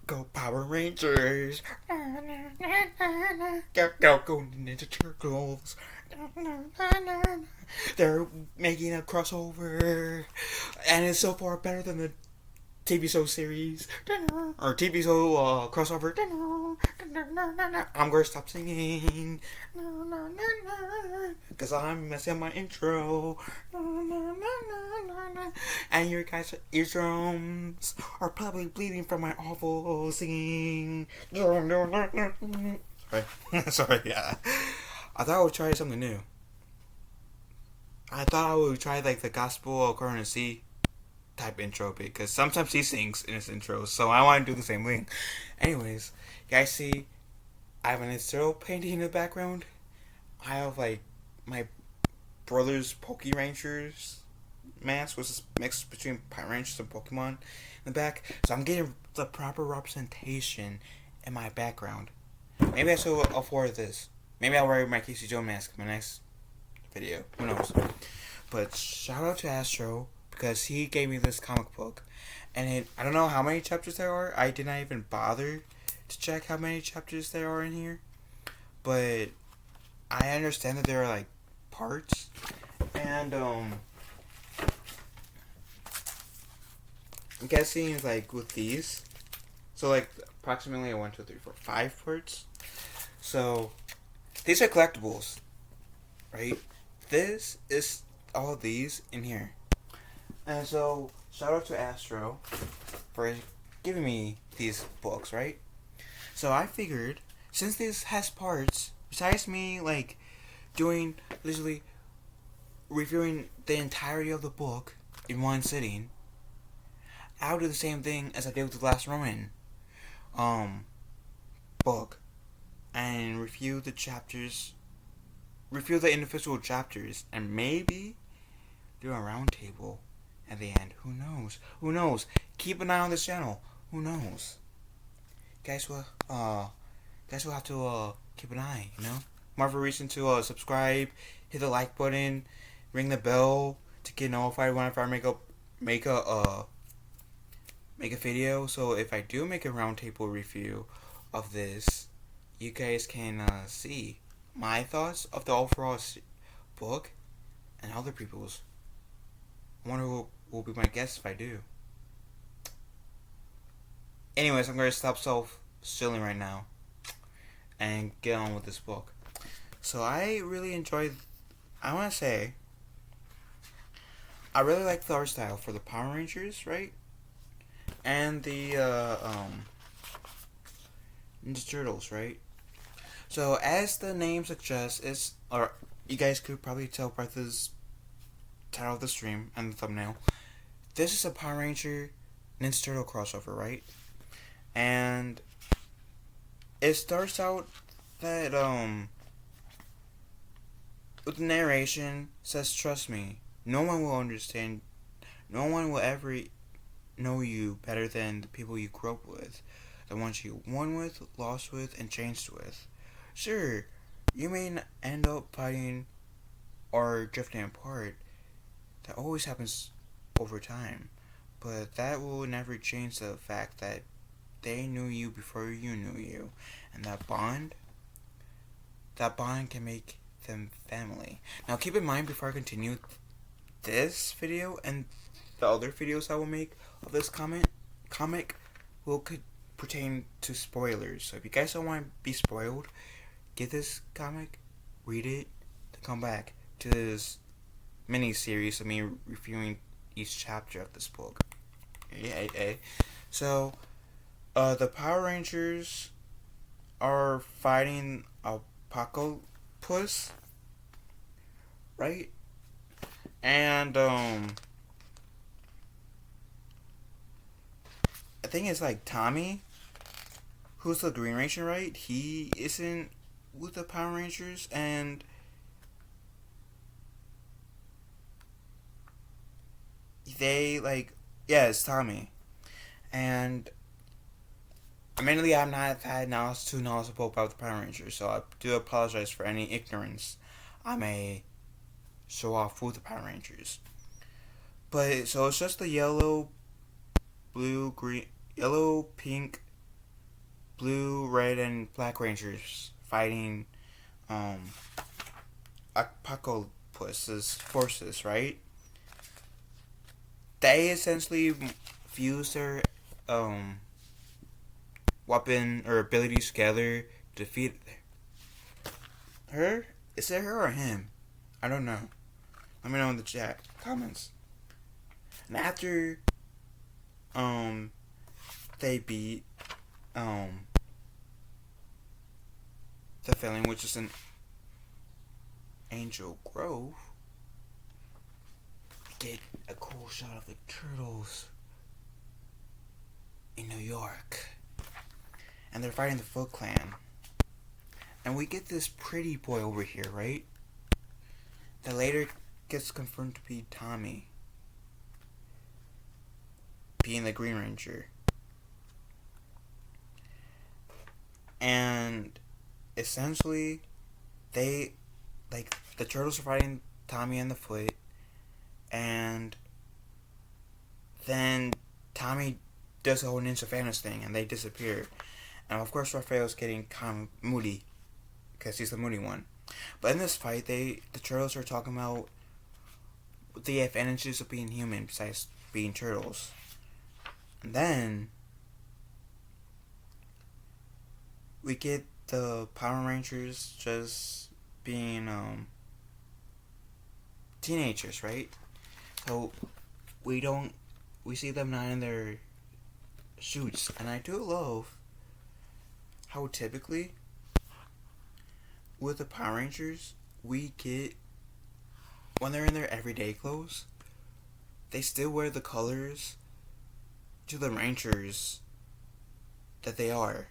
Go Power Rangers. Go Ninja Turtles. They're making a crossover, and it's so far better than the TV show series or TV show crossover. I'm gonna stop singing because I'm messing up my intro. And your guys' eardrums are probably bleeding from my awful singing. Sorry, sorry. Yeah, I thought I would try something new. I thought I would try like the gospel according to C type intro because sometimes he sings in his intros, so I want to do the same thing. Anyways, you guys see, I have an intro painting in the background. I have like my brother's Poke Rangers mask, which is mixed between Power Rangers and Pokemon in the back. So I'm getting the proper representation in my background. Maybe I should afford this. Maybe I'll wear my Casey Joe mask in my next video. Who knows? But shout out to Astro because he gave me this comic book, and I don't know how many chapters there are. I did not even bother to check how many chapters there are in here, but I understand that there are like parts, and I'm guessing like with these, so like approximately 1, 2, 3, 4, 5 parts. So these are collectibles, right? This is all of these in here. And so, shout out to Astro for giving me these books, right? So I figured, since this has parts, besides me, like, doing, literally, reviewing the entirety of the book in one sitting, I'll do the same thing as I did with the Last Roman, book, and review the chapters, review the individual chapters, and maybe do a roundtable at the end. Who knows? Who knows? Keep an eye on this channel. Who knows? Guys will have to keep an eye, you know? More of a reason to subscribe, hit the like button, ring the bell to get notified whenever I make a video. So if I do make a roundtable review of this, you guys can see my thoughts of the overall book and other people's. I wonder who will be my guest if I do. Anyways, I'm going to stop self-stealing right now and get on with this book. So I really enjoyed, I want to say, I really like the art style for the Power Rangers, right? And the Ninja Turtles, right? So as the name suggests, or you guys could probably tell by this title of the stream and the thumbnail, this is a Power Ranger Ninja Turtle crossover, right? And it starts out that with the narration says, "Trust me, no one will understand, no one will ever know you better than the people you grew up with, the ones you won with, lost with, and changed with. Sure, you may end up fighting or drifting apart. That always happens over time. But that will never change the fact that they knew you before you knew you. And that bond can make them family." Now keep in mind, before I continue this video and the other videos I will make of this comic could pertain to spoilers. So if you guys don't want to be spoiled, get this comic, read it, then come back to this mini series of me reviewing each chapter of this book. Yeah. So the Power Rangers are fighting Apocalypse, right? And I think it's like Tommy, who's the Green Ranger, right? He isn't with the Power Rangers, and they it's Tommy. And admittedly, I'm not that too knowledgeable about the Power Rangers, so I do apologize for any ignorance I may show off with the Power Rangers. But so it's just the yellow, blue, green, yellow, pink, blue, red, and black rangers fighting um Apocalypse's forces, right? They essentially fuse their um weapon or abilities together to defeat her. Is it her or him? I don't know. Let me know in the chat comments. And after um they beat um the villain, which is in Angel Grove, get a cool shot of the turtles in New York. And they're fighting the Foot Clan. And we get this pretty boy over here, right? That later gets confirmed to be Tommy, being the Green Ranger. And essentially, the turtles are fighting Tommy and the Foot, and then Tommy does the whole Ninja Thanos thing, and they disappear. And of course, Raphael's getting kind of moody, because he's the moody one. But in this fight, the turtles are talking about the advantages of being human besides being turtles. And then we get the Power Rangers just being teenagers, right? So we see them not in their suits, and I do love how typically with the Power Rangers we get, when they're in their everyday clothes, they still wear the colors to the Rangers that they are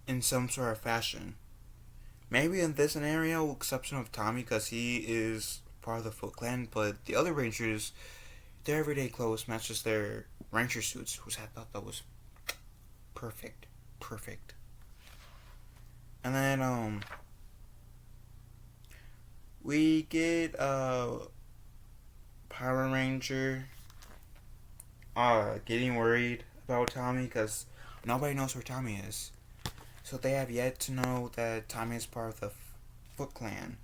in some sort of fashion. Maybe in this scenario, exception of Tommy, because he is part of the Foot Clan, but the other Rangers, their everyday clothes matches their Ranger suits, which I thought that was perfect. And then we get Power Ranger getting worried about Tommy because nobody knows where Tommy is. So they have yet to know that Tommy is part of the Foot Clan.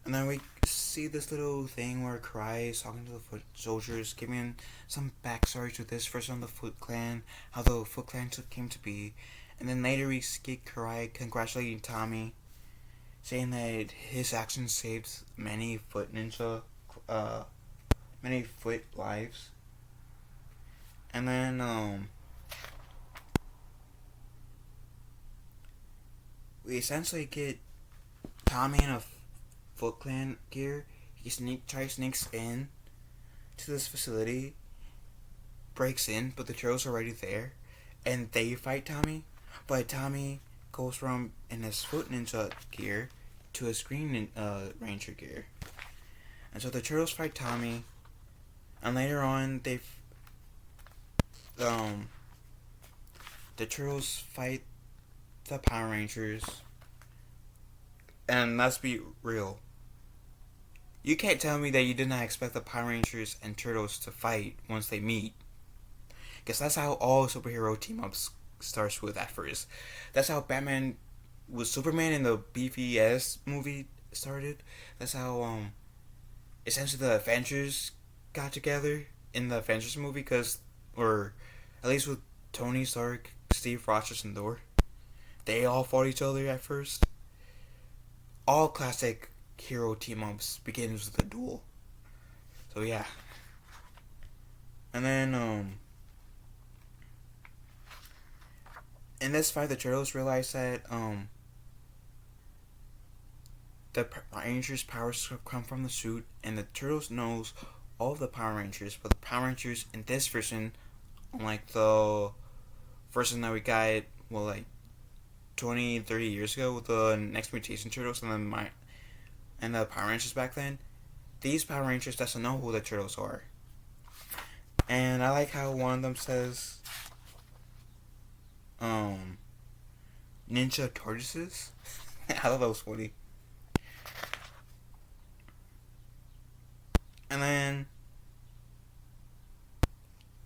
And then we see this little thing where Karai is talking to the Foot Soldiers, giving some backstory to this version of the Foot Clan, how the Foot Clan came to be. And then later we get Karai congratulating Tommy, saying that his actions saved many Foot lives. And then we essentially get Tommy in a Foot Clan gear. He sneaks in to this facility, breaks in, but the turtles are already there, and they fight Tommy. But Tommy goes from in his Foot Ninja gear to his Green Ranger gear, and so the turtles fight Tommy, and later on the turtles fight the Power Rangers. And let's be real, you can't tell me that you did not expect the Power Rangers and Turtles to fight once they meet. Because that's how all superhero team-ups starts with at first. That's how Batman with Superman in the BVS movie started. That's how essentially the Avengers got together in the Avengers movie, or at least with Tony Stark, Steve Rogers, and Thor. They all fought each other at first. All classic hero team-ups begins with a duel. So yeah. And then in this fight, the Turtles realize that the Rangers' powers come from the suit, and the Turtles knows all of the Power Rangers, but the Power Rangers in this version, unlike the version that we got, 20, 30 years ago with the Next Mutation Turtles and the Power Rangers back then, these Power Rangers doesn't know who the Turtles are. And I like how one of them says, Ninja Tortoises. I thought that was funny. And then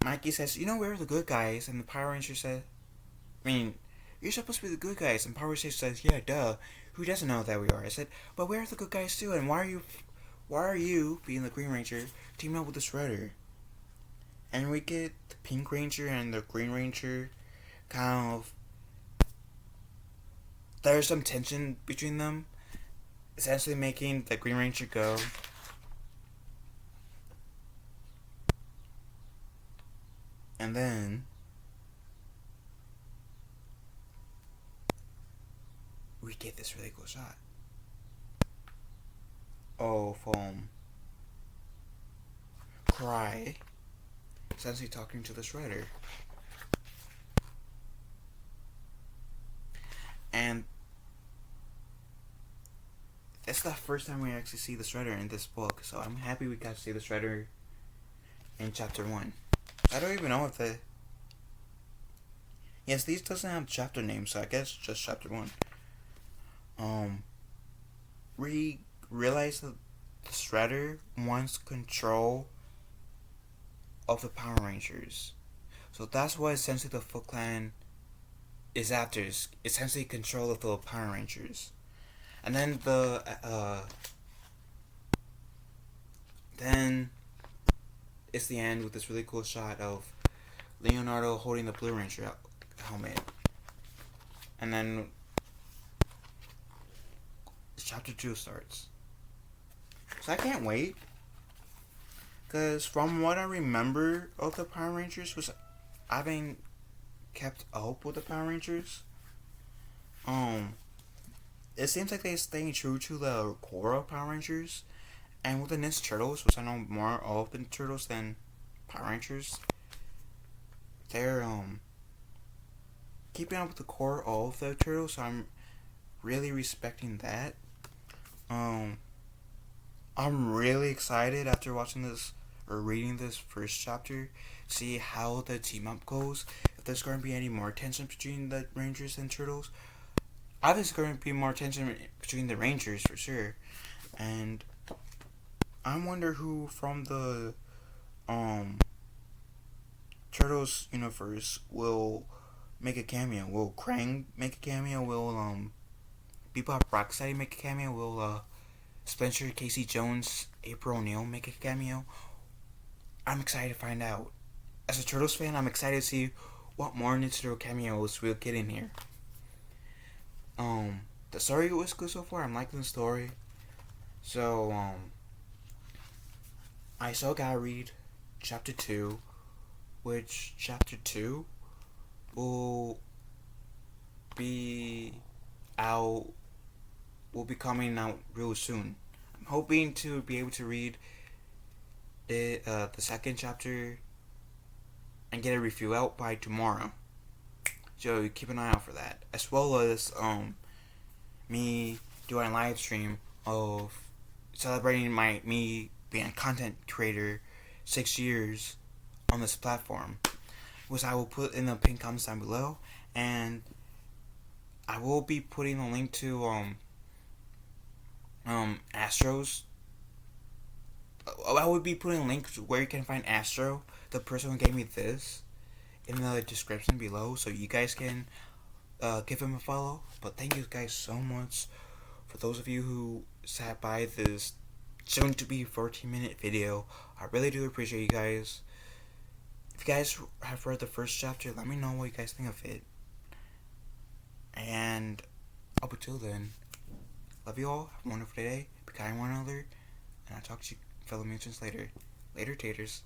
Mikey says, we're the good guys. And the Power Ranger said, you're supposed to be the good guys. And Power Ranger says, yeah, duh. Who doesn't know that we are? I said, but we're the good guys too. And why are you, being the Green Ranger, teaming up with the Shredder? And we get the Pink Ranger and the Green Ranger kind of, there's some tension between them, essentially making the Green Ranger go. And then we get this really cool shot of Cry essentially talking to the Shredder. And it's the first time we actually see the Shredder in this book, so I'm happy we got to see the Shredder in chapter 1. I don't even know if the... Yes, these doesn't have chapter names, so I guess just chapter 1. We realize that the Shredder wants control of the Power Rangers. So that's what essentially the Foot Clan is after, is essentially control of the Power Rangers. And then then it's the end with this really cool shot of Leonardo holding the Blue Ranger helmet. And then chapter 2 starts. So I can't wait, because from what I remember of the Power Rangers was I haven't kept up with the Power Rangers. It seems like they're staying true to the core of Power Rangers, and with the Ninja Turtles, which I know more of the Turtles than Power Rangers, they're keeping up with the core of the Turtles, so I'm really respecting that. I'm really excited after watching this or reading this first chapter, see how the team up goes. If there's going to be any more tension between the Rangers and Turtles, obviously going to be more tension between the Rangers for sure. And I wonder who from the Turtles universe will make a cameo. Will Krang make a cameo? Will Bebop Rocksteady make a cameo? Will Spencer, Casey Jones, April O'Neil make a cameo? I'm excited to find out. As a Turtles fan, I'm excited to see what more Ninja Turtle cameos we'll get in here. The story was good so far. I'm liking the story. So, I still gotta read chapter 2, which chapter 2 will be coming out real soon. I'm hoping to be able to read the second chapter and get a review out by tomorrow. So keep an eye out for that. As well as me doing a live stream of celebrating me being a content creator 6 years on this platform, which I will put in the pinned comments down below, and I will be putting a link to Astro's. I would be putting a link to where you can find Astro, the person who gave me this, in the description below, so you guys can give him a follow. But thank you guys so much for those of you who sat by this soon to be 14-minute video. I really do appreciate you guys. If you guys have read the first chapter, let me know what you guys think of it. And up until then, love you all. Have a wonderful day. Be kind to one another. And I'll talk to you fellow mutants later. Later, taters.